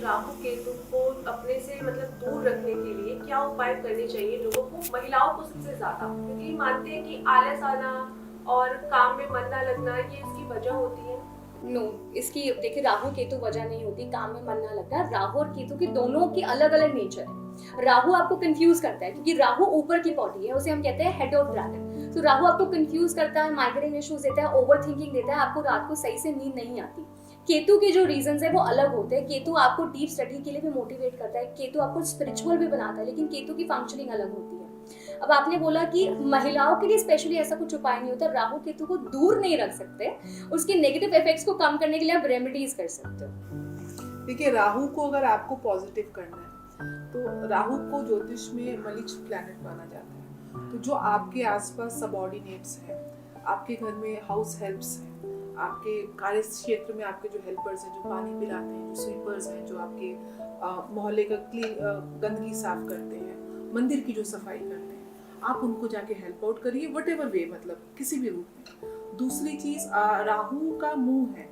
राहु केतु को अपने से मतलब दूर रखने के लिए क्या उपाय करने चाहिए लोगों को, महिलाओं को सबसे ज्यादा, क्योंकि मानते हैं कि आलस आना और काम में मन ना लगना ये इसकी वजह होती है। नो, इसकी देखिए राहु केतु वजह नहीं होती काम में मन ना लगना। राहु और केतु की दोनों की अलग अलग नेचर है। राहु आपको कंफ्यूज करता है क्योंकि राहु ऊपर की बॉडी है, उसे हम कहते हैं हेड ऑफ ड्रैगन। तो राहु आपको कंफ्यूज करता है, माइग्रेन इश्यूज देता है, ओवर थिंकिंग देता है, आपको रात को सही से नींद नहीं आती। केतु के जो रीजंस है वो अलग होते हैं। केतु आपको डीप स्टडी के लिए भी मोटिवेट करता है, केतु आपको स्पिरिचुअल भी बनाता है, लेकिन केतु की फंक्शनिंग अलग होती है। अब आपने बोला कि महिलाओं के लिए स्पेशली ऐसा कुछ उपाय नहीं होता, राहु केतु को दूर नहीं रख सकते, उसके नेगेटिव इफेक्ट्स को कम करने के लिए आप रेमेडीज कर सकते हो। देखिए, राहु को अगर आपको पॉजिटिव करना है तो राहु को ज्योतिष में मलिच प्लैनेट माना जाता है। तो जो आपके आसपास सबऑर्डिनेट्स हैं, आपके घर में हाउस हेल्प्स हैं, आपके कार्य क्षेत्र में आपके जो हेल्पर्स हैं, जो पानी पिलाते हैं, जो स्वीपर्स हैं, जो आपके मोहल्ले का गंदगी साफ करते हैं, मंदिर की जो सफाई करते हैं, आप उनको जाके हेल्प आउट करिए, व्हाटएवर वे, मतलब किसी भी रूप में। दूसरी चीज, राहु का मुंह है,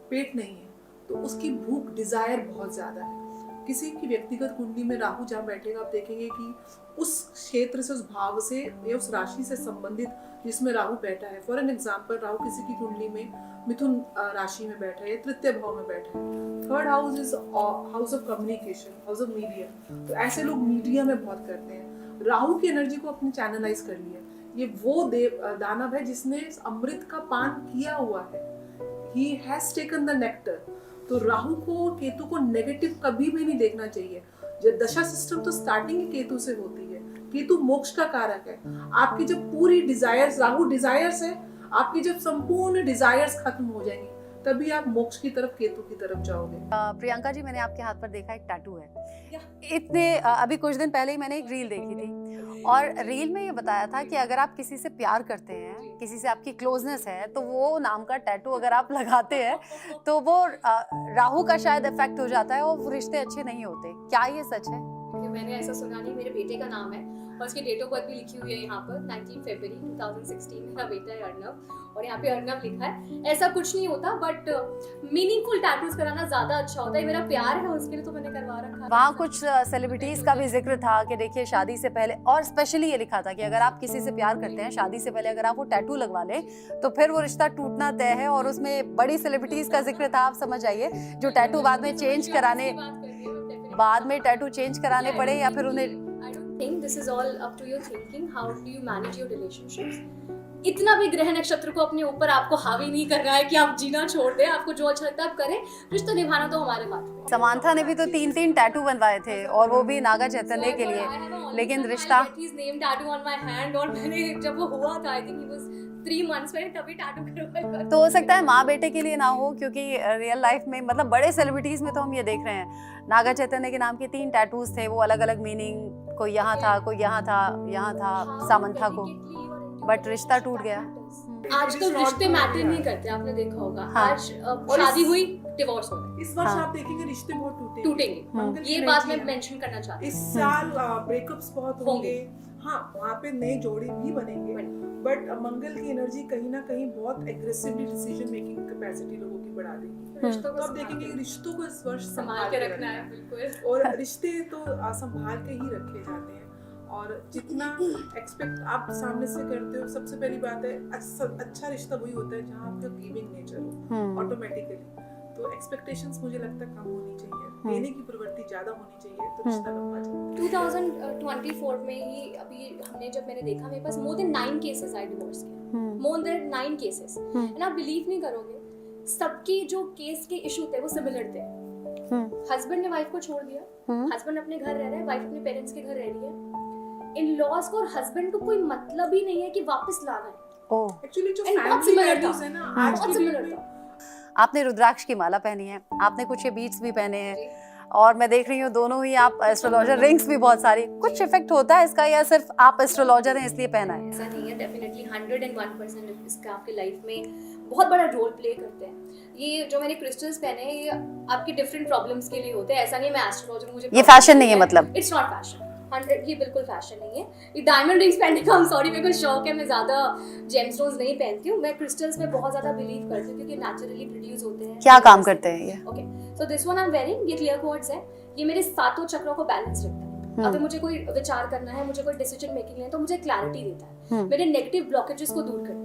पेट नहीं है, तो उसकी भूख, डिजायर बहुत ज्यादा है। किसी की व्यक्तिगत कुंडली में राहु जहाँ बैठेगा, आप देखेंगे कि उस क्षेत्र से, उस भाव से या उस राशि से संबंधित जिसमें राहु बैठा है, फॉर एन एग्जाम्पल राहु किसी की कुंडली में मिथुन राशि में बैठा है या तृतीय भाव में बैठा है, third house is house of communication, house of media, तो ऐसे लोग मीडिया में बहुत करते हैं। राहु की एनर्जी को अपने चैनलाइज कर लिया। ये वो दानव है जिसने अमृत का पान किया हुआ है, he has taken the nectar. तो राहु को, केतु को नेगेटिव कभी भी नहीं देखना चाहिए। जो दशा सिस्टम तो स्टार्टिंग ही केतु से होती है। केतु मोक्ष का कारक है। आपकी जब पूरी डिजायर्स, राहु डिजायर्स है, आपकी जब संपूर्ण डिजायर्स खत्म हो जाएंगी तभी आप मोक्ष की तरफ, केतु की तरफ जाओगे। प्रियंका जी, मैंने आपके हाथ पर देखा एक टैटू है। इतने अभी कुछ दिन पहले ही मैंने एक रील देखी थी और रील में ये बताया था कि अगर आप किसी से प्यार करते हैं, किसी से आपकी क्लोजनेस है, तो वो नाम का टैटू अगर आप लगाते हैं तो वो राहु का शायद इफेक्ट हो जाता है और वो रिश्ते अच्छे नहीं होते। क्या ये सच है? मैंने ऐसा सुना नहीं। मेरे बेटे का नाम है और उसकी डेट ऑफ बर्थ भी लिखी हुई है यहाँ पर, 19 फरवरी 2016। मेरा बेटा है अर्नव और यहाँ पे अर्नव लिखा है। ऐसा कुछ नहीं होता, बट मीनिंगफुल टैटूज कराना ज्यादा अच्छा होता है। मेरा प्यार है उसके लिए तो मैंने करवा रखा है। वहाँ कुछ सेलिब्रिटीज का भी जिक्र था कि देखिए शादी से पहले, और स्पेशली ये लिखा था कि अगर आप किसी से प्यार करते हैं, शादी से पहले अगर आप वो टैटू लगवा लें तो फिर वो रिश्ता टूटना तय है। और उसमें बड़ी सेलिब्रिटीज का जिक्र था, आप समझ आइए, जो टैटू बाद में टैटू चेंज कराने पड़े या फिर उन्हें। This is all up to your thinking. How do you manage your relationships? इतना भी ग्रह नक्षत्र को अपने ऊपर आपको हावी नहीं करना है कि आप जीना छोड़ दें। आपको जो अच्छा लगता है आप करें, रिश्ता निभाना तो हमारे हाथ में। समांथा ने भी तो 3 टैटू बनवाए थे और वो भी नागा चैतन्य के लिए, लेकिन रिश्ता name tattoo on my hand. और मैंने जब वो हुआ था, I think he was 3 months में, तभी टैटू करवाया। तो हो सकता है माँ बेटे के लिए ना हो, क्योंकि रियल लाइफ में मतलब बड़े सेलिब्रिटीज में तो हम ये देख रहे हैं, नागा चैतन्य के नाम के 3 टैटूज थे। वो अलग अलग मीनिंग, कोई यहाँ था, कोई यहाँ था, यहाँ था सामंथा को, बट रिश्ता टूट गया। आजकल रिश्ते मैटर नहीं करते, आपने देखा होगा। हाँ। आज शादी हुई, डिवोर्स हो गए। इस वर्ष हाँ। आप देखेंगे रिश्ते बहुत टूटेंगे। ये बात मैं मेंशन करना चाहती हूँ। इस साल ब्रेकअप्स बहुत होंगे। हाँ, वहाँ पे नए जोड़े भी बनेंगे, बट मंगल की एनर्जी कहीं ना कहीं बहुत एग्रेसिवली डिसीजन मेकिंग कैपेसिटी लोगों की बढ़ा देगी। तो आप देखेंगे कि रिश्तों को इस वर्ष संभाल के रखना है, बिल्कुल। और रिश्ते तो संभाल के ही रखे जाते हैं। और जितना एक्सपेक्ट आप सामने से करते हो, सबसे पहली बात है अच्छा रिश्ता वही होता है जहाँ आपका गिविंग नेचर हो ऑटोमेटिकली। तो एक्सपेक्टेशंस मुझे लगता है कम होनी चाहिए, देने की प्रवृत्ति ज्यादा होनी चाहिए, तो रिश्ता लंबा चलता है। 2024 में ही अभी हमने, जब मैंने देखा, मेरे पास मोर देन 9 केसेस आए डिवोर्स के, मोर देन 9 केसेस। एंड आप बिलीव नहीं करोगे, सबकी जो केस के इशू थे वो सिमिलर थे। हस्बैंड ने वाइफ को छोड़ दिया, हस्बैंड अपने घर रह रहा है, वाइफ अपने पेरेंट्स के घर रह रही है। इन लॉज को और हस्बैंड को कोई मतलब ही नहीं है कि वापस लाना है। एक्चुअली जो बहुत फैमिली सिमिलर वैल्यूज है ना, आज की डेट में आपने रुद्राक्ष की माला पहनी है, आपने कुछ ये बीट्स भी पहने हैं, और मैं देख रही हूँ दोनों ही आप एस्ट्रोलॉजर, रिंग्स भी बहुत सारी। कुछ इफेक्ट होता है इसका या सिर्फ आप एस्ट्रोलॉजर हैं इसलिए पहना है? ऐसा नहीं है, डेफिनेटली 101% इसका आपके लाइफ में बहुत बड़ा रोल प्ले करते हैं। ये जो मैंने क्रिस्टल्स पहने हैं, ये आपके डिफरेंट प्रॉब्लम्स के लिए होते हैं। ऐसा नहीं मैं एस्ट्रोलॉजर हूं, मुझे ये फैशन नहीं है, मतलब इट्स नॉट फैशन। 100 ये बिल्कुल फैशन नहीं है। ये डायमंड रिंग्स पहनने का सॉरी मेरे को शौक है, मैं ज़्यादा जेमस्टोन्स नहीं पहनती हूँ। मैं क्रिस्टल्स में बहुत ज़्यादा बिलीव करती हूँ क्योंकि नेचुरली प्रोड्यूस होते हैं। क्या काम करते हैं ये? Okay, so this one I am wearing, ये क्लियर क्वार्ट्ज है। ये मेरे सातों चक्रों को बैलेंस रखता है। अगर मुझे कोई विचार करना है, मुझे कोई डिसीजन मेकिंग है, तो मुझे क्लैरिटी देता है, मेरे नेगेटिव ब्लॉकेजेस को दूर करता है।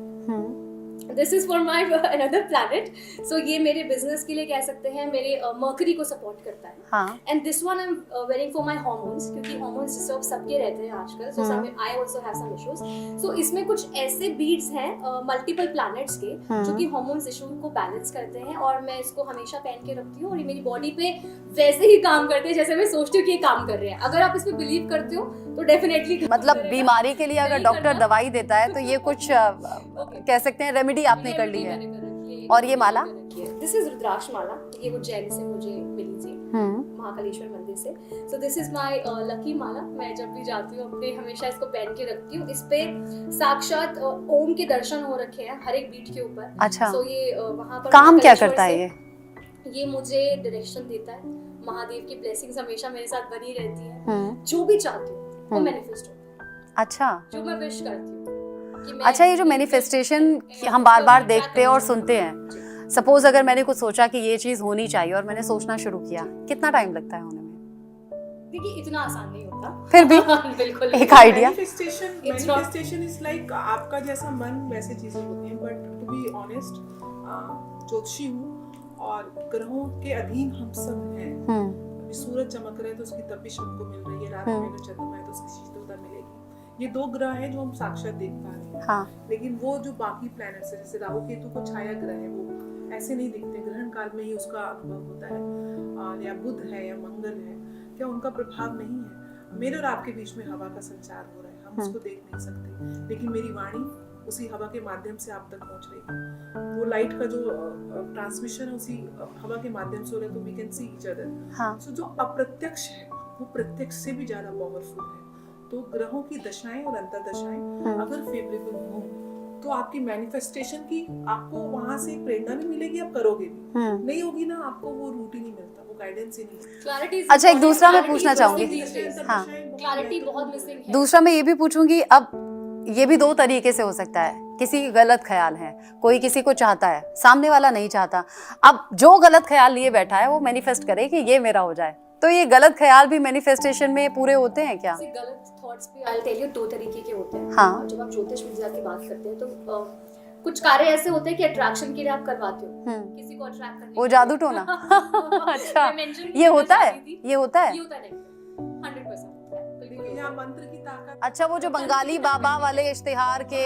This is for my another planet. So ये मेरे बिजनेस के लिए कह सकते हैं, मेरे मर्करी को सपोर्ट करता है। हाँ। And this one I am wearing for my hormones, क्योंकि हार्मोन्स डिस्टर्ब सबके रहते हैं आजकल। So some I also have some issues. So इसमें कुछ ऐसे बीड्स हैं मल्टीपल प्लैनेट्स के जो कि हार्मोन्स इशू को बैलेंस करते हैं, और मैं इसको हमेशा पहन के रखती हूँ और ये मेरी बॉडी पे वैसे ही काम करते हैं जैसे मैं सोचती हूँ कि ये काम कर रहे हैं। अगर आप इस पे बिलीव करते हो तो डेफिनेटली मतलब बीमारी के लिए अगर डॉक्टर दवाई देता है तो ये कुछ कह सकते हैं रेमेडी आपने कर ली है। और ये माला? दिस इज रुद्राक्ष माला, ये उज्जैन से मुझे मिली थी, महाकालेश्वर मंदिर से। So this is my lucky mala. मैं जब भी जाती हूँ अपने हमेशा इसको पहन के रखती हूँ। इस पे साक्षात ओम के दर्शन हो रखे हैं हर एक बीट के ऊपर। अच्छा। सो ये वहाँ पर काम क्या करता है ये मुझे डायरेक्शन देता है। महादेव की ब्लेसिंग्स हमेशा मेरे साथ बनी रहती है। जो भी चाहती हूँ वो मैनिफेस्ट होता है। अच्छा। जो मैं विश करती हूँ। अच्छा, ये जो मैनिफेस्टेशन हम बार बार देखते हैं और सुनते हैं, सपोज अगर मैंने कुछ सोचा कि ये चीज होनी चाहिए और मैंने सोचना शुरू किया, कितना टाइम लगता है होने में? देखिए इतना आसान नहीं होता फिर भी बिल्कुल एक आइडिया। मैनिफेस्टेशन इज लाइक आपका जैसा मन वैसे चीजें होती हैं, बट टू बी ऑनेस्ट ज्योतिषी हूँ और ग्रहों के अधीन हम सब हैं। अभी सूरज चमक रहा है तो उसकी तपिश हमको मिल रही है, रात में अगर चंद्रमा है तो उसकी शीतलता मिलेगी। ये दो ग्रह हैं जो हम साक्षात देख पा रहे हैं। हाँ। लेकिन वो जो बाकी प्लैनेट्स है, जैसे राहु केतु को छाया ग्रह है, वो ऐसे नहीं दिखते, ग्रहण काल में ही उसका अनुभव होता है। या बुध है या मंगल है, क्या उनका प्रभाव नहीं है? मेरे और आपके बीच में हवा का संचार हो रहा है, हम उसको देख नहीं सकते, लेकिन मेरी वाणी उसी हवा के माध्यम से आप तक पहुंच रही है। वो लाइट का जो ट्रांसमिशन है उसी हवा के माध्यम से हो रहा है, तो we can see each other. So जो अप्रत्यक्ष है वो प्रत्यक्ष से भी ज्यादा पावरफुल है। तो ग्रहों की दशाएं और अंतर्दशाएं अगर फेवरेबल हो तो आपकी मैनिफेस्टेशन की आपको वहां से प्रेरणा भी मिलेगी, आप करोगे भी। नहीं होगी ना, आपको वो रूट ही नहीं मिलता, वो गाइडेंस ही नहीं है। अच्छा, एक दूसरा मैं पूछना चाहूंगी। हाँ, क्लैरिटी बहुत मिसिंग है। दूसरा मैं ये भी पूछूंगी, अब ये भी दो तरीके से हो सकता है। किसी की गलत ख्याल है, कोई किसी को चाहता है, सामने वाला नहीं चाहता। अब जो गलत ख्याल लिए बैठा है वो मैनिफेस्ट करे कि ये मेरा हो जाए, तो ये गलत ख्याल भी मैनिफेस्टेशन में पूरे होते हैं क्या? गलत थॉट्स भी आई टेल यू दो तरीके के होते हैं। हाँ। जब आप ज्योतिष विद्या की बात करते हैं तो कुछ कार्य ऐसे होते हैं कि अट्रैक्शन के लिए आप करवाते हो, किसी को अट्रैक्ट करने, वो जादू टोना। अच्छा, ये होता है? ये होता है? ये होता है 100% या मंत्र की ताकत। अच्छा, वो जो बंगाली बाबा वाले इश्तिहार के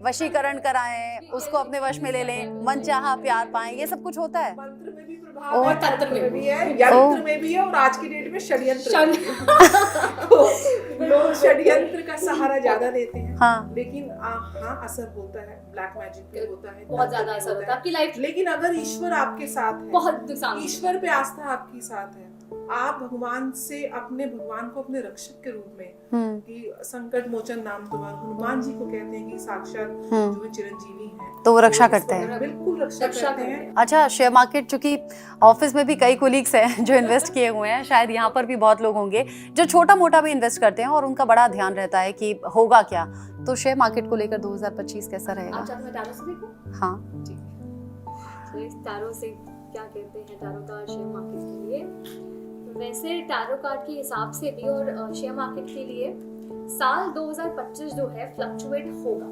वशीकरण कराएं, उसको अपने वश में ले लें, मन चाहा प्यार पाएं, ये सब कुछ होता है? मंत्र में भी प्रभाव और है, तंत्र में भी है, यंत्र में भी है, और आज की डेट में षड्यंत्र में भी है। तो लोग षड्यंत्र का सहारा ज्यादा लेते हैं। हाँ। लेकिन हाँ, असर होता है, ब्लैक मैजिक भी होता है, बहुत ज्यादा असर होता है आपकी लाइफ। लेकिन अगर ईश्वर आपके साथ है, बहुत नुकसान, ईश्वर पे आस्था आपकी साथ है, आप भगवान से अपने भगवान को अपने रक्षक के रूप में, कि संकट मोचन नाम तुम्हारा, हनुमान जी को कहते हैं कि साक्षात जो है चिरंजीवी हैं, तो वो रक्षा करते हैं। बिल्कुल रक्षा करते हैं। अच्छा, शेयर मार्केट, चूंकि ऑफिस में भी कई कोलीग्स हैं जो इन्वेस्ट किए हुए हैं, शायद यहाँ पर भी बहुत लोग होंगे जो छोटा मोटा भी इन्वेस्ट करते हैं और उनका बड़ा ध्यान रहता है कि होगा क्या। तो शेयर मार्केट को लेकर 2025 कैसा रहेगा? आप चाहते हैं टैरो से देखो? हाँ, तो इस टैरो से क्या कहते हैं टैरो कार्ड शेयर मार्केट के लिए? वैसे टैरो कार्ड के हिसाब से भी और शेयर मार्केट के लिए साल 2025 जो है फ्लक्चुएट होगा,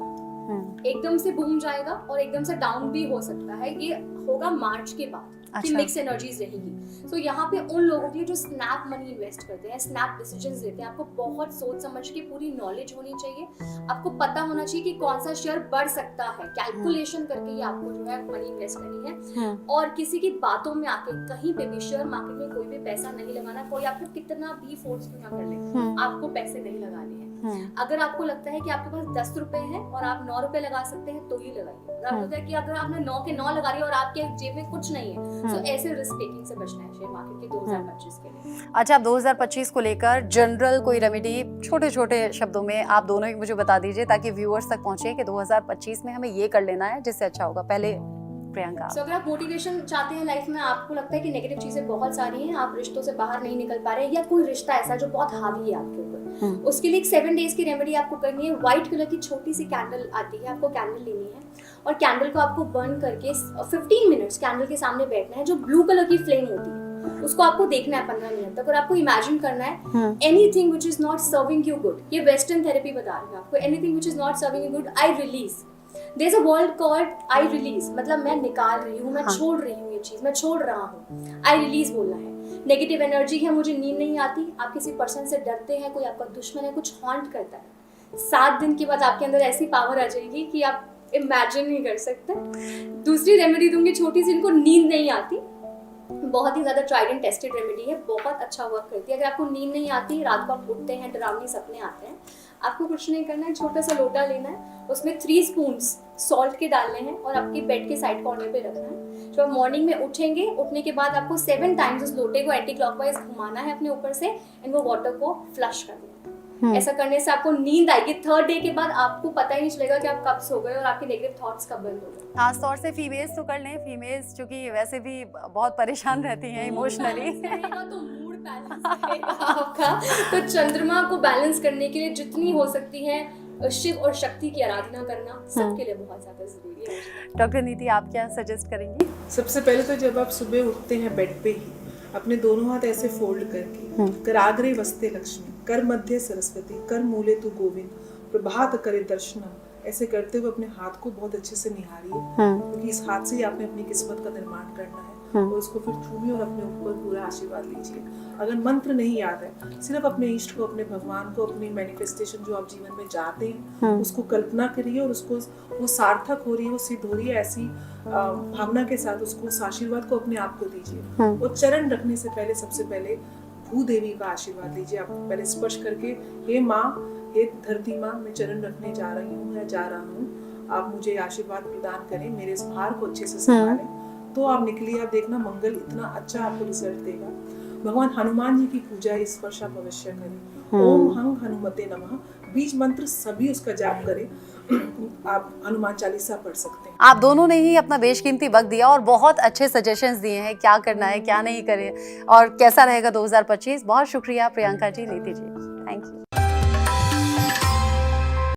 एकदम से बूम जाएगा और एकदम से डाउन भी हो सकता है। ये होगा मार्च के बाद की मिक्स एनर्जीज रहेगी। सो यहाँ पे उन लोगों के लिए जो स्नैप मनी इन्वेस्ट करते हैं, स्नैप डिसीजंस लेते हैं, आपको बहुत सोच समझ के पूरी नॉलेज होनी चाहिए। आपको पता होना चाहिए कि कौन सा शेयर बढ़ सकता है, कैलकुलेशन करके ही आपको जो है मनी इन्वेस्ट करनी है। और किसी की बातों में आके कहीं पे भी शेयर मार्केट में कोई भी पैसा नहीं लगाना। कोई आपको कितना भी फोर्स क्यों ना कर ले, आपको पैसे नहीं लगाने हैं। अगर आपको लगता है कि आपके पास 10 रुपए है और आप 9 रुपए लगा सकते हैं तो ही लगाइए। अगर आपको लगता है कि अगर आपने 9 के 9 लगा रही है और आपके जेब में कुछ नहीं है, तो ऐसे रिस्क टेकिंग से बचना है शेयर मार्केट के 2025 के लिए। अच्छा, आप 2025 को लेकर जनरल कोई रेमेडी छोटे छोटे शब्दों में आप दोनों ही मुझे बता दीजिए, ताकि व्यूअर्स तक पहुंचे कि 2025 में हमें ये कर लेना है जिससे अच्छा होगा। पहले प्रियंका। So, अगर आप मोटिवेशन चाहते हैं लाइफ में, आपको लगता है कि नेगेटिव चीजें बहुत सारी हैं, आप रिश्तों से बाहर नहीं निकल पा रहे हैं, या कोई रिश्ता ऐसा है जो बहुत हावी है आपके ऊपर, उसके लिए एक 7 डेज की रेमेडी आपको करनी है। व्हाइट कलर की छोटी सी कैंडल आती है, आपको कैंडल लेनी है और कैंडल को आपको बर्न करके 15 मिनट्स कैंडल के सामने बैठना है। जो ब्लू कलर की फ्लेम होती है उसको आपको देखना है 15 मिनट तक, और आपको इमेजिन करना है anything which is not serving you good. ये वेस्टर्न थेरेपी बता रही है आपको। Anything which is not serving you good, I release. There is a word called I release, मतलब मैं निकाल रही हूँ, मैं छोड़ रही हूँ, ये चीज मैं छोड़ रहा हूँ। आई रिलीज बोलना है। नेगेटिव एनर्जी है, मुझे नींद नहीं आती, आप किसी पर्सन से डरते हैं, कोई आपका दुश्मन है, कुछ हॉन्ट करता है, 7 दिन के बाद आपके अंदर ऐसी पावर आ जाएगी कि आप इमेजिन नहीं कर सकते। दूसरी रेमेडी दूंगी छोटी सी, इनको नींद नहीं आती, बहुत ही ज़्यादा ट्राइड एंड टेस्टेड रेमेडी है, बहुत अच्छा वर्क करती है। अगर आपको नींद नहीं आती, रात को आप उठते हैं, डरावनी सपने आते हैं, आपको कुछ नहीं करना है, छोटा सा लोटा लेना है, उसमें 3 स्पून्स सॉल्ट के डालने हैं और आपके बेड के साइड कॉर्नर पे रखना है। जब आप मॉर्निंग में उठेंगे, उठने के बाद आपको 7 टाइम्स उस लोटे को एंटी क्लॉकवाइज घुमाना है अपने ऊपर से, एंड वो वाटर को फ्लश कर देना है। ऐसा करने से आपको नींद आएगी। 3rd डे के बाद आपको पता ही नहीं चलेगा कि आप कब सो गए और आपके नेगेटिव थॉट्स कब बंद हो गए। खास तौर से फीमेल्स तो कर लें, फीमेल्स चूंकि वैसे भी बहुत परेशान रहती हैं इमोशनली। तो मूड बैलेंस रहेगा आपका। तो चंद्रमा को बैलेंस करने के लिए जितनी हो सकती है शिव और शक्ति की आराधना करना सबके लिए बहुत ज्यादा जरूरी है। डॉक्टर नीति, आप क्या सजेस्ट करेंगी? सबसे पहले तो जब आप सुबह उठते हैं बेड पे ही अपने दोनों हाथ ऐसे फोल्ड करके, कराग्रे वस्ते लक्ष्मी, कर मध्य सरस्वती, कर मूले तू गोविंद, प्रभात करे दर्शनम, ऐसे करते हुए अपने हाथ को बहुत अच्छे से निहारिए, क्योंकि इस हाथ से ही आपने अपनी किस्मत का निर्माण करना है। और उसको फिर छूइए और अपने ऊपर पूरा आशीर्वाद लीजिए। अगर मंत्र नहीं याद है, सिर्फ अपने इष्ट को, अपने भगवान को, अपनी मैनिफेस्टेशन जो आप जीवन में चाहते हैं उसको कल्पना करिए, और उसको वो सार्थक हो रही है, वो सिद्ध हो रही है, ऐसी भावना के साथ उसको उस आशीर्वाद को अपने आप को दीजिए। वो चरण रखने से पहले सबसे पहले भूदेवी का आशीर्वाद लीजिए। आप पहले स्पर्श करके, हे माँ, हे धरती माँ, मैं चरण रखने जा रही हूँ या जा रहा हूँ, आप मुझे आशीर्वाद प्रदान करें, मेरे इस भार को अच्छे से संभालें। तो आप निकलिए, आप देखना मंगल इतना अच्छा आपको रिजल्ट देगा। भगवान हनुमान जी की पूजा इस वर्ष आप अवश्य करें। ओम हंग हनुमते नमः, बीज मंत्र सभी उसका जाप करें। आप हनुमान चालीसा पढ़ सकते हैं। आप दोनों ने ही अपना बेशकीमती वक्त दिया और बहुत अच्छे सजेशंस दिए हैं, क्या करना है, क्या नहीं करें और कैसा रहेगा 2025। बहुत शुक्रिया प्रियंका जी, नीति जी, थैंक यू।